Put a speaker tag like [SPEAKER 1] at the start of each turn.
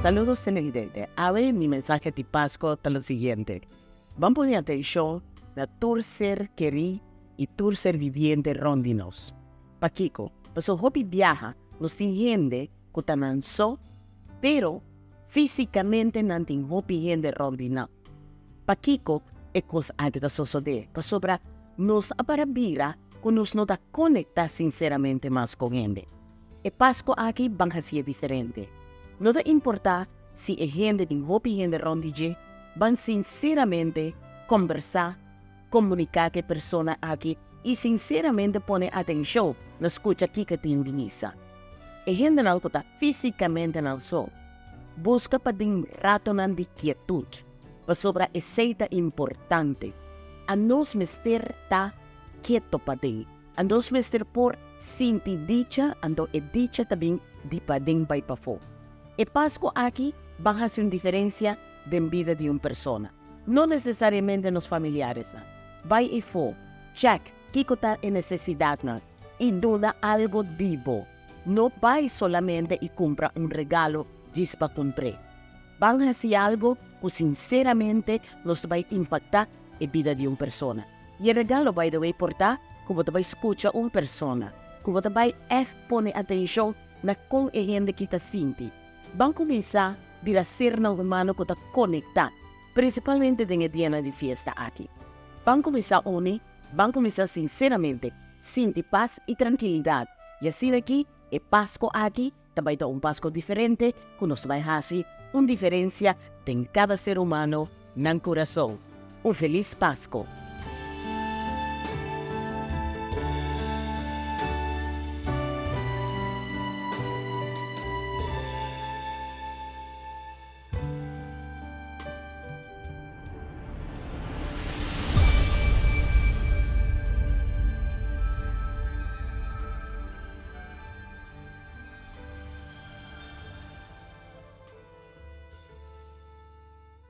[SPEAKER 1] Saludos televidente. Abre mi mensaje de Pascua está lo siguiente. Vamos a poner atención na tur ser queri y tur ser viviente rondinos. Paquico, paso hopi viaja, nos entiende que tananso, pero físicamente no tiene hopi gente rondina. Paquico es cosa agda sosode, pasobra nos aparabira que nos no da conecta sinceramente más con gente. E Pascua aquí van a ser diferente. No te importa si es gente de hopi gente rondije, van sinceramente conversar, comunicar que persona aquí y sinceramente pone atención, no escucha aquí que te indiniza. Es gente no está físicamente no so, busca para un rato de quietud, para sobre aceita importante. A nos mester ta quieto para ti, a nos mester por sinti dicha, ando e dicha también di pa ding by pa fo. E Pascua aquí va a hacer una diferencia de vida de una persona. No necesariamente los familiares. Va y fo, check, kiko ta en necesidad na, y dona algo vivo. No va solamente y compra un regalo just para comprar. Van a hacer algo que sinceramente nos va a impactar en vida de una persona. Y el regalo va a importar como te va a escuchar una persona, como te va a poner atención na con la gente que te siente. Van a comenzar a ser un humano que está conectado, principalmente en el día de fiesta aquí. Van a comenzar sinceramente, sentir paz y tranquilidad. Y así de aquí, el Pascua aquí, también da un Pascua diferente, que nos va a hacer una diferencia en cada ser humano, en el corazón. Un feliz Pascua.